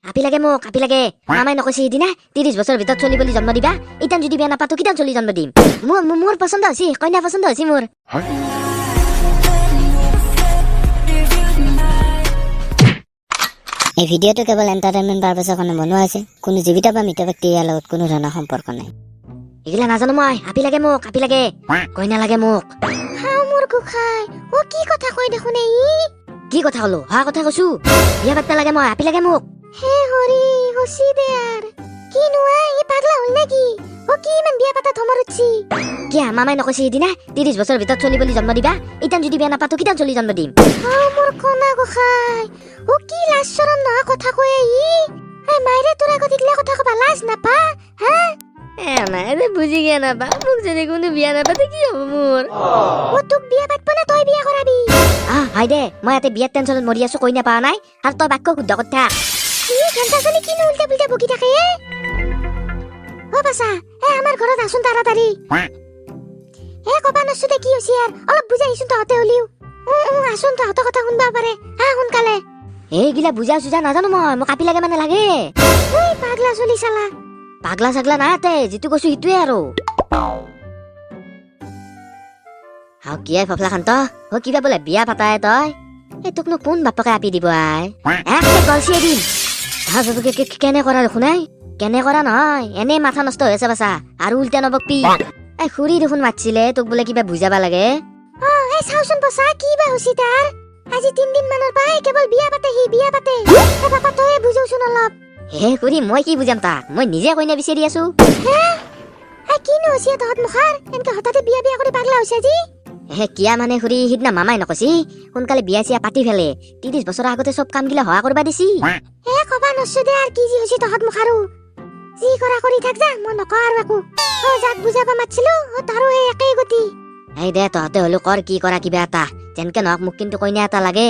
আপি লাগে মোক আপি লাগে মামাই নকৈছে সিদিনা 30 বছৰ ভিতৰত চলি বুলি জন্ম দিবা ইতান যদি বিয়া নাপাতো কিতান চলি জন্ম দিম মোৰ পছন্দ হৈছে কইনা পছন্দ হৈছে মোৰ এই ভিডিঅ'টো কেৱল এণ্টাৰটেইনমেণ্ট পাৰপাছৰ কাৰণে বনোৱা হৈছে কোনো জীৱিত বা মৃত ব্যক্তি ইয়াৰ লগত কোনো ধৰণৰ সম্পৰ্ক নাই এগিলা নাজানো মই আপি লাগে মোক আপি লাগে কইনা লাগে মোক হাও মোৰ গোখাই ও কি কথা কই দেখোন এই কি কথা হলো হা কথা কৈছো বিয়া পাতবা লাগে মই আপি লাগে মোক হে হৰি হসি দে আৰ কি নুৱা ই পাগলা হল নেকি ও কি মান বিয়া পাতা ধমৰ উঠছি কিয়া মামাই নকৈছে সিদিনা 30 বছৰ ভিতৰত চলি বুলি জন্ম দিবা ইতান যদি বিয়া নাপাতো কিতান চলি জন্ম দিম হাও মোৰ কনা গোখাই ও কি লাজ শৰম না কথা কয় ই এই মাইৰে তোৰ আগত ইগলা কথা কবা লাজ নাপা হা মাইৰে বুজি গিয়া নাপা মোক যদি কোনো বিয়া নাপাতে কি হ'ব মোৰ ও তোক বিয়া পাতব না তই বিয়া কৰাবি হয় দে মই ইয়াতে বিয়াৰ টেনচনত মৰি আছো কইনা পা নাই আৰু তই বাক্য শুদ্ধ কথা কি ঘণ্টাজনী কিনো উল্টা পুল্টা বকি থাকে ও বাছা আমাৰ ঘৰত আছোন তাড়াতাড়ি কবা নছো দে কি হৈছে ইয়াৰ অলপ বুজাইছোন তহঁতে হলিও আছোন তহঁতৰ কথা শুনবা পাৰে সোনকালে এইগিলা বুজা চুজা নাজানো মই মোক আপি লাগে মানে লাগে পাগলা চলি চালা পাগলা চাগলা নাই ইয়াতে যিটো কৈছো সিটোৱে আৰু কি ফফলা খান্ত কিবা বোলে বিয়া পাতাই তই তোকনো কোন বাপকে আপি দিব গলচিয়ে দিম কেনে কৰা দেখোন কেনে কৰা নহয় এনে মাথা নষ্ট হৈ আছে বাছা আৰু উল্টা নবকপি খুৰী দেখোন মাতিছিলে তোক বোলে কিবা বুজাবা লাগে চাওচোন বছা কি বা হৈছি তাৰ আজি 3 দিন মানৰ পাই কেৱল বিয়া পাতে সি বিয়া পাতে বাপা তই বুজাওচোন অলপ খুৰী মই কি বুজাম তাক মই নিজে কইনা বিচাৰি আছো কিনো হৈছে তহঁত মুখাৰ এনেকে হঠাতে বিয়া বিয়া কৰি পাগলা হৈছে আজি কিয়া মানে খুৰী সিদিনা মামাই নকৈছি সোনকালে বিয়া চিয়া পাতি ফেলে 30 বছৰৰ আগতে চব কাম গিলা হোৱা কৰবা দিছি কবা নছো দে আৰু কি যি হৈছে তহঁত মুখাৰো যি কৰা কৰি থাক যা মই নকওঁ আৰু একো যাক বুজাবা মাতিছিলো তাৰো একেই গতি দে তহঁতে হলো কৰ কি কৰা কিবা এটা যেনকে নহওক মোক কিন্তু কইনা এটা লাগে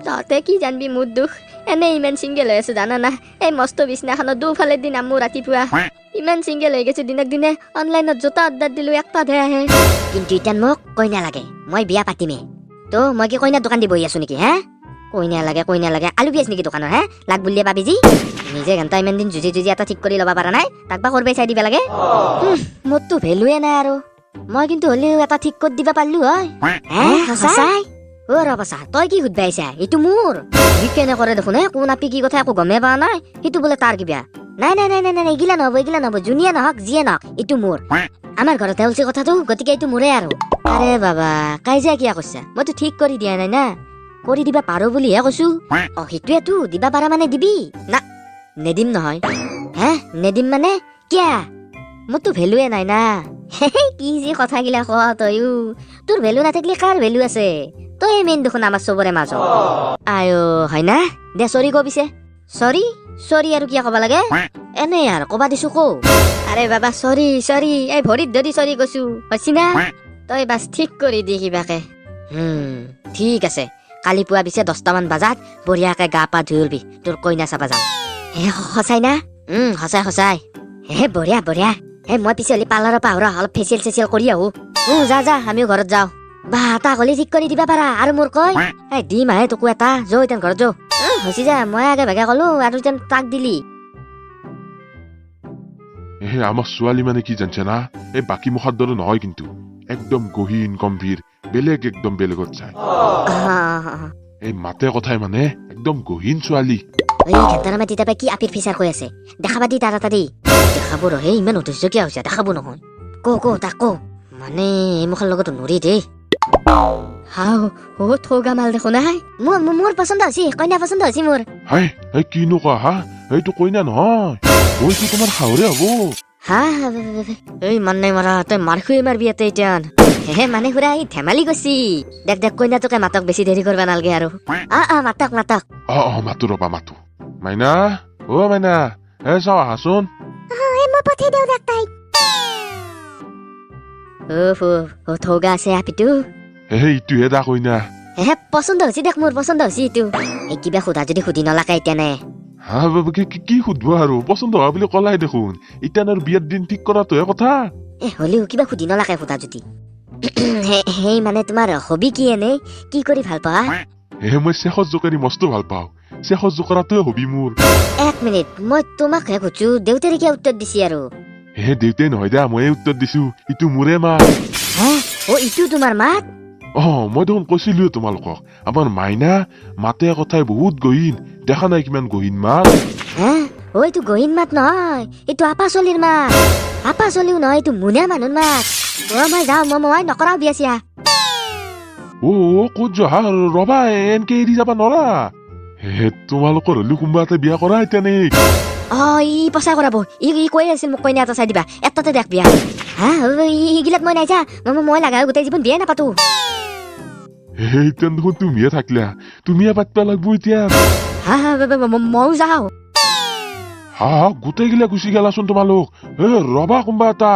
তহঁতে কি জানবি মোৰ দুখ এনে ইমান চিংগেল হৈ আছো জানা না এই মস্ত বিছনাখনত দুফালে দিন আমো ৰাতিপুৱা ইমান চিংগেল হৈ গৈছে দিনক দিনে অনলাইনত জোতা অৰ্ডাৰ দিলো একটাতহে আহে কিন্তু ইতান মোক কইনা লাগে মই বিয়া পাতিমে তো মই কি কইনাৰ দোকান দি বহি আছো নেকি কইনা লাগে আলু পিয়াজ নেকি দোকানৰ লাগ বুলিয়ে পাবি যি নিজে ঘণ্টা ইমান দিন যুঁজি এটা ঠিক কৰি ল'বা পাৰা নাই তাক বা কৰবাই চাই দিবা লাগে মোৰতো ভেলুৱে নাই আৰু মই কিন্তু হলেও এটা ঠিক কৰি দিবা পাৰিলো হয় সঁচাই ৰবাচা তই কি সুধবা আহিছা এইটো মোৰ সি কেনে কৰে দেখোন কোন আপি কি কথা একো গমে পোৱা নাই সেইটো বোলে তাৰ কিবা নাই এইগিলা নহব যোনিয়ে নহওক যিয়ে নহওক এইটো মোৰ আমাৰ ঘৰতে হৈছে কথাটো গতিকে এইটো মোৰে আৰু আৰে বাবা কাজিয়া কিয়া কৈছা মইতো ঠিক কৰি দিয়া নাই না কৰি দিবা পাৰো বুলিহে কৈছো সেইটোৱেতো দিবা পাৰা মানে দিবি না নেদিম নহয় নেদিম মানে কিয়া মোৰতো ভেলুৱে নাই না কি যি কথাগিলা কোৱা তয়ো তোৰ ভেলু নাথাকিলে কাৰ ভেলু আছে তই মেইন দেখোন আমাৰ চবৰে মাজত আয়ো হয় না দে চৰি ক পিছে চৰি আৰু কিয় কবা লাগে এনে আৰু কবা দিছো কৌ আৰে বাবা চৰি এই ভৰিত ধৰি চৰি কৈছো হৈছি না তই বাছ ঠিক কৰি দি কিবাকে ঠিক আছে কালি পুৱা পিছে 10টা মান বজাত বঢ়িয়াকে গা পা ধুই উলবি তোৰ কইনা চাবা যাম সঁচাই না সঁচাই বঢ়িয়া মই পিছে হলি পাৰ্লাৰৰ পাহৰা অলপ ফেচিয়েল কৰি আহো যা আমিও ঘৰত যাওঁ বা তাক হলি ঠিক কৰি দিবা পাৰা আৰু মোৰ কয় দিম তোকো এটা যৌ ইতেন ঘৰত যৌ হৈছি যা মই আগে ভাগে কলো আৰু ইতেন তাক দিলি আমাৰ ছোৱালী মানে কি জানছে না এই বাকী মুখাৰ দৰে নহয় কিন্তু একদম গহীন গম্ভীৰ বেলেগ একদম বেলেগত চাই এই মাতে কথাই মানে একদম গহীন ছোৱালী তিতাপে কি আপিৰ ফিচাৰ কৈ আছে দেখাবা দি তাড়াতাড়ি দেখাব ৰহে ইমান অধৈৰ্য কিয় হৈছে দেখাব নহয় তাক ক মানে এই মুখাৰ লগত নৰি দেই থৌগা মাল দেখো নাই মোৰ পচন্দ হৈছে কইনা পচন্দ হৈছে মোৰ কিনো কোৱা এইটো কইনা নহয় মইতো তোমাৰ শাহুৰে হব এই মান নাই মাৰা তই মাৰ খুৱে মাৰবি ইয়াতে এতিয়া মানে খুৰা ই ধেমালি গৈছি দেখ কইনাটোকে মাতক বেছি দেৰি কৰবা নালগে আৰু মাতক মাতো ৰবা মাতো মাইনা মাইনা চাও আহাচোন মই পঠাই দিওঁ দেখ তাইক থৌগা আছে আপিটো ইটোহে দা কইনা পচন্দ হৈছে দেখ মোৰ পচন্দ হৈছে এইটো কিবা সোধা যদি সুধি নলাকে এতিয়া নে কি সুধব আৰু পচন্দ হোৱা বুলি কলাই দেখোন এতিয়া আৰু বিয়াৰ দিন ঠিক কৰাটোহে কথা হলেও কিবা সুধি নলাকে সোধা যদি সেই মানে তোমাৰ হবি কি এনে কি কৰি ভাল পোৱা মই শেষত জোকাৰি মস্ত ভাল পাওঁ শেষত জোকাৰাটোৱে হবি মোৰ মিনিট মই তোমাকহে সুধছো দেউতাৰে কিয় উত্তৰ দিছি আৰু হে দেউতাই নহয় দে ময়ে উত্তৰ দিছো ইটো মোৰে মাত হে অ ইটো তোমাৰ মাত মই দেখোন কৈছিলো তোমালোকক আমাৰ মাইনা মাতে কথাই বহুত গহীন দেখা নাই কিমান গহীন মাত হে অ এইটো গহীন মাত নহয় এইটো আপা চলিৰ মাত আপা চলিও নহয় এইটো মুনীয়া মানুহৰ মাত মই যাওঁ মই নকৰাও বিয়া চিয়া ক'ত যোৱা ৰবা এনকে এৰি যাবা নৰা হে তোমালোকৰ হলো কোনোবা এটা বিয়া কৰা এতিয়া নে ই পচাই কৰাব ই কৈ আছিল মোক কইনা এটা চাই দিবা এটাতে দেখ বিয়া হা ইগিলাত মই নাই যা মই লাগা গোটেই জীৱন বিয়াই নাপাতো এতিয়া দেখোন তুমিয়ে থাকিলা তুমিয়ে পাতিবা লাগবো এতিয়া হা ময়ো যাওঁ গোটেই গিলা গুচি গেলাচোন তোমালোক ৰবা কোনোবা এটা